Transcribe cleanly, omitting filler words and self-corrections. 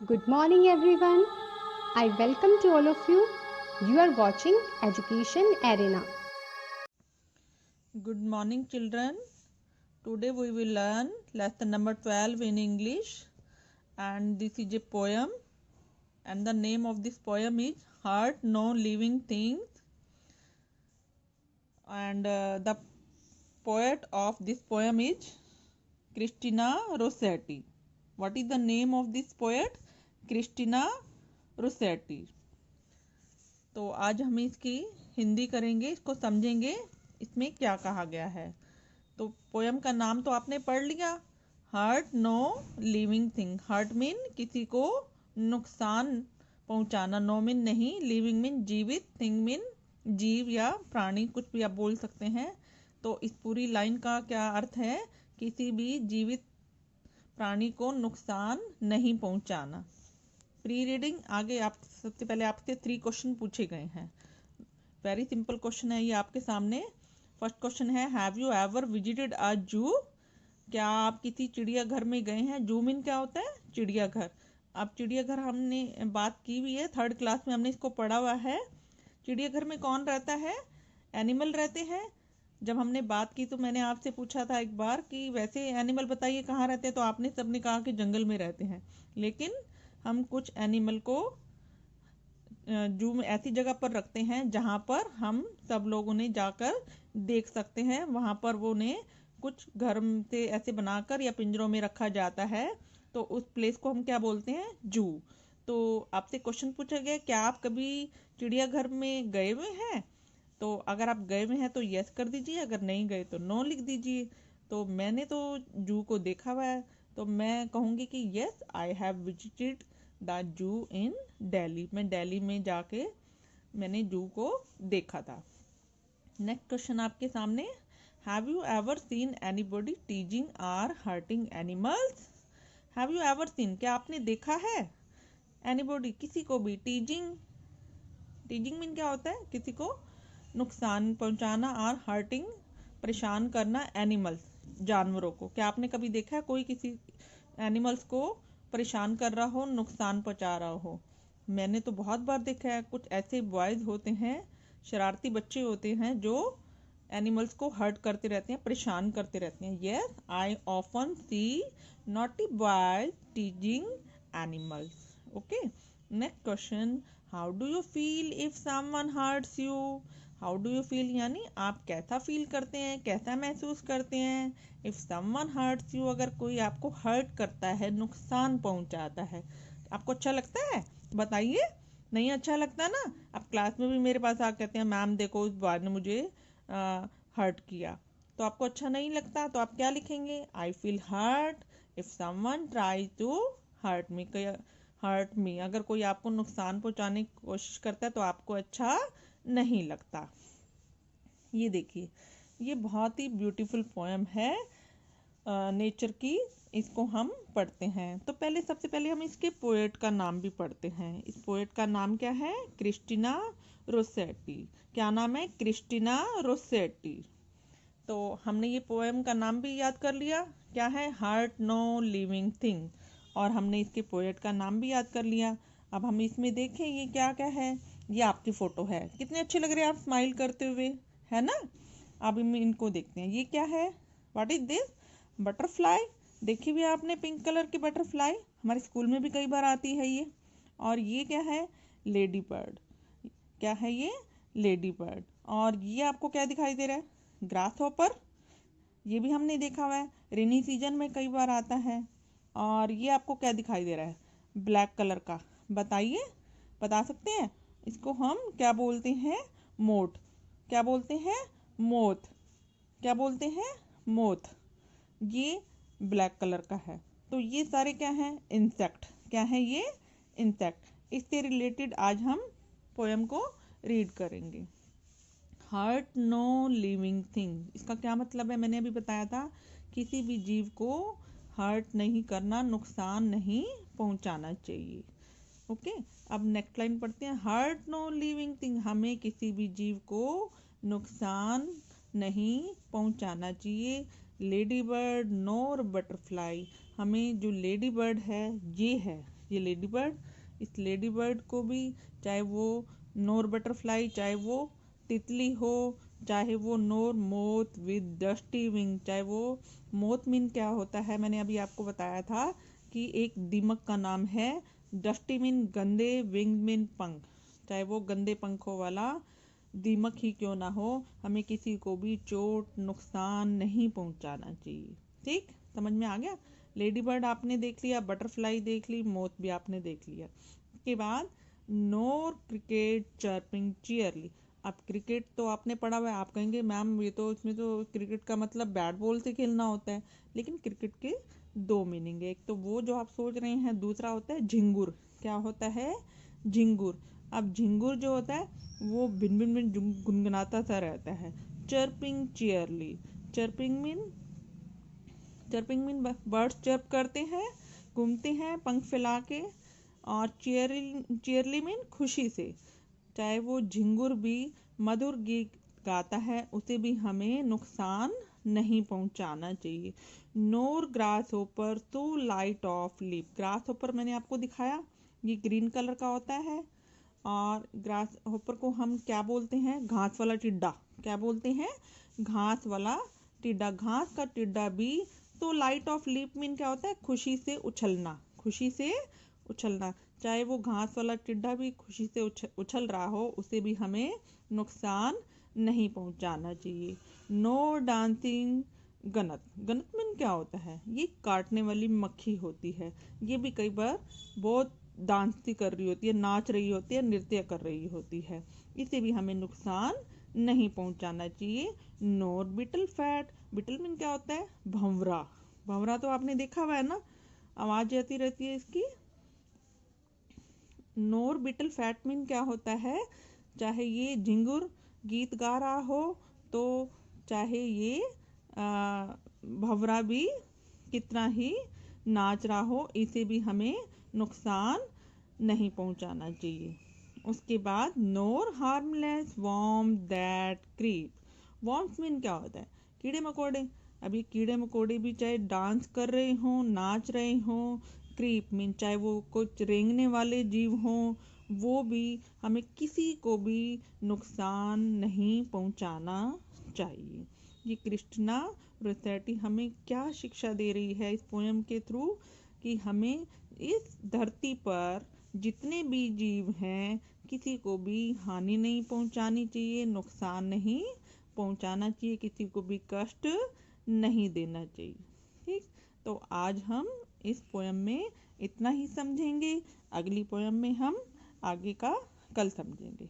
Good morning, everyone. I welcome to all of you. You are watching Education Arena. Good morning, children. Today we will learn lesson number 12 in English, and this is a poem. And the name of this poem is Heart No Living Things. And the poet of this poem is Christina Rossetti. What is the name of this poet? Christina Rossetti. तो आज हम इसकी हिंदी करेंगे, इसको समझेंगे इसमें क्या कहा गया है। तो पोयम का नाम तो आपने पढ़ लिया, hurt no living thing. Hurt mean किसी को नुकसान पहुंचाना, नो मीन नहीं, लिविंग मीन जीवित, थिंग मीन जीव या प्राणी, कुछ भी आप बोल सकते हैं। तो इस पूरी लाइन का क्या अर्थ है? किसी भी जीवित प्राणी को नुकसान नहीं पहुंचाना। प्री रीडिंग आगे आप सबसे पहले आपसे 3 क्वेश्चन पूछे गए हैं। वेरी सिंपल क्वेश्चन है ये आपके सामने। फर्स्ट क्वेश्चन है, have you ever visited a जू? क्या आप किसी चिड़ियाघर में गए हैं? जू मीन क्या होता है? चिड़ियाघर। अब चिड़ियाघर हमने बात की हुई है, 3rd क्लास में हमने इसको पढ़ा हुआ है। चिड़ियाघर में कौन रहता है? एनिमल रहते हैं। जब हमने बात की तो मैंने आपसे पूछा था एक बार कि वैसे एनिमल बताइए कहाँ रहते हैं, तो आपने सबने कहा कि जंगल में रहते हैं। लेकिन हम कुछ एनिमल को जू में ऐसी जगह पर रखते हैं जहाँ पर हम सब लोग उन्हें जाकर देख सकते हैं। वहाँ पर वो उन्हें कुछ घर से ऐसे बनाकर या पिंजरों में रखा जाता है, तो उस प्लेस को हम क्या बोलते हैं? जू। तो आपसे क्वेश्चन पूछा गया, क्या आप कभी चिड़ियाघर में गए हुए हैं? तो अगर आप गए हुए हैं तो यस कर दीजिए, अगर नहीं गए तो नो लिख दीजिए। तो मैंने तो जू को देखा हुआ है, तो मैं कहूँगी कि yes I have visited the zoo इन दिल्ली। मैं दिल्ली में जाके मैंने जू को देखा था। नेक्स्ट क्वेश्चन आपके सामने, have you ever seen anybody teasing और hurting animals? Have you ever seen, क्या आपने देखा है? एनीबॉडी, किसी को भी, टीजिंग। टीजिंग मीन क्या होता है? किसी को नुकसान पहुंचाना, और हर्टिंग परेशान करना एनिमल्स, जानवरों को। क्या आपने कभी देखा है कोई किसी एनिमल्स को परेशान कर रहा हो, नुकसान पहुंचा रहा हो? मैंने तो बहुत बार देखा है। कुछ ऐसे बॉयज होते हैं, शरारती बच्चे होते हैं, जो एनिमल्स को हर्ट करते रहते हैं, परेशान करते रहते हैं। Yes I often see naughty boys teasing animals. Okay, next question, how do you feel if someone hurts you? How do you feel यानी आप कैसा फील करते हैं, कैसा महसूस करते हैं? इफ समवन हर्ट्स यू, अगर कोई आपको हर्ट करता है, नुकसान पहुंचाता है, आपको अच्छा लगता है? बताइए। नहीं अच्छा लगता ना। आप क्लास में भी मेरे पास आ कहते हैं, मैम देखो उस बॉय ने मुझे हर्ट किया, तो आपको अच्छा नहीं लगता, तो आप क्या लिखेंगे? I feel hurt if someone try to hurt me. Hurt me, अगर कोई आपको नुकसान पहुंचाने की कोशिश करता है तो आपको अच्छा नहीं लगता। ये देखिए, ये बहुत ही ब्यूटीफुल पोएम है नेचर की। इसको हम पढ़ते हैं, तो पहले सबसे पहले हम इसके पोएट का नाम भी पढ़ते हैं। इस पोएट का नाम क्या है? Christina Rossetti. क्या नाम है? Christina Rossetti. तो हमने ये पोएम का नाम भी याद कर लिया, क्या है? Hurt no living thing. और हमने इसके पोएट का नाम भी याद कर लिया। अब हम इसमें देखें ये क्या क्या है। ये आपकी फोटो है, कितने अच्छे लग रहे हैं आप स्माइल करते हुए, है ना? अब इनको देखते हैं, ये क्या है? What is this? बटरफ्लाई। देखी भी आपने पिंक कलर की बटरफ्लाई, हमारे स्कूल में भी कई बार आती है ये। और ये क्या है? Lady bird. क्या है ये? Lady bird. और ये आपको क्या दिखाई दे रहा है? Grass hopper. ये भी हमने देखा हुआ है, रेनी सीजन में कई बार आता है। और ये आपको क्या दिखाई दे रहा है? ब्लैक कलर का। बताइए, बता सकते हैं? इसको हम क्या बोलते हैं? मोट। क्या बोलते हैं? मोथ। क्या बोलते हैं? मोथ। ये ब्लैक कलर का है। तो ये सारे क्या हैं? इंसेक्ट। क्या है ये? इंसेक्ट। इससे रिलेटेड आज हम पोएम को रीड करेंगे। हर्ट नो लिविंग थिंग, इसका क्या मतलब है? मैंने अभी बताया था, किसी भी जीव को हर्ट नहीं करना, नुकसान नहीं पहुंचाना चाहिए। ओके, अब नेक्स्ट लाइन पढ़ते हैं। हर्ट नो लिविंग थिंग, हमें किसी भी जीव को नुकसान नहीं पहुंचाना चाहिए। लेडी बर्ड नोर बटरफ्लाई, हमें जो लेडी बर्ड है ये है, ये लेडी बर्ड, इस लेडी बर्ड को भी, चाहे वो नोर बटरफ्लाई, चाहे वो तितली हो, चाहे वो नोर मोथ विद डस्टी विंग, चाहे वो मोथ मीन क्या होता है, मैंने अभी आपको बताया था कि एक दीमक का नाम है। डस्टी मीन गंदे, विंग मीन पंख, चाहे वो गंदे पंखों वाला दीमक ही क्यों ना हो, हमें किसी को भी चोट नुकसान नहीं पहुंचाना चाहिए। ठीक, समझ में आ गया। लेडी बर्ड आपने देख लिया, बटरफ्लाई देख ली, मोथ भी आपने देख लिया। उसके बाद नोर क्रिकेट चर्पिंग चियरली। अब क्रिकेट तो आपने पढ़ा हुआ है, आप कहेंगे मैम ये तो इसमें तो क्रिकेट का मतलब बैट बॉल से खेलना होता है, लेकिन क्रिकेट के दो मीनिंग है। एक तो वो जो आप सोच रहे हैं, दूसरा होता है झिंगुर। क्या होता है? झिंगुर। अब झिंगुर जो होता है वो भिन भिन भिन गुनगुनाता सा रहता है। Chirping cheerily, chirping mean birds chirp करते हैं, घूमते हैं पंख फैला के। और चियरली मीन खुशी से। चाहे वो झिंगुर भी मधुर गीत गाता है, उसे भी हमें नुकसान नहीं पहुंचाना चाहिए। Nor grasshopper too light of leap. Grasshopper मैंने आपको दिखाया, ये ग्रीन कलर का होता है। और ग्रास होपर को हम क्या बोलते हैं? घास वाला टिड्डा। क्या बोलते हैं? घास वाला टिड्डा। घास का टिड्डा भी तो लाइट ऑफ लिप मीन क्या होता है? खुशी से उछलना, खुशी से उछलना। चाहे वो घास वाला टिड्डा भी खुशी से उछल रहा हो, उसे भी हमें नुकसान नहीं पहुंचाना चाहिए। No dancing gnat. Gnat mean क्या होता है? ये काटने वाली मक्खी होती है। ये भी कई बार बहुत डांस कर रही होती है, नाच रही होती है, नृत्य कर रही होती है, इसे भी हमें नुकसान नहीं पहुंचाना चाहिए। नोर बिटल फैट। बिटल मीन क्या होता है? भंवरा। भंवरा तो आपने देखा हुआ है ना, आवाज आती रहती है इसकी। नोर बिटल फैट मीन क्या होता है? चाहे ये झिंगुर गीत गा रहा हो, तो चाहे ये भंवरा भी कितना ही नाच रहा हो, इसे भी हमें नुकसान नहीं पहुंचाना चाहिए। उसके बाद nor harmless worm that creep. Worms mean क्या होता है? कीड़े मकोड़े। अभी कीड़े मकोड़े भी चाहे डांस कर रहे हों, नाच रहे हों। क्रीप मीन चाहे वो कुछ रेंगने वाले जीव हों, वो भी हमें किसी को भी नुकसान नहीं पहुंचाना चाहिए। ये क्रिस्टिना रोसेटी हमें क्या शिक्षा दे रही है इस पोएम के थ्रू? कि हमें इस धरती पर जितने भी जीव हैं, किसी को भी हानि नहीं पहुंचानी चाहिए, नुकसान नहीं पहुंचाना चाहिए, किसी को भी कष्ट नहीं देना चाहिए। ठीक, तो आज हम इस पोएम में इतना ही समझेंगे। अगली पोएम में हम आगे का कल समझेंगे।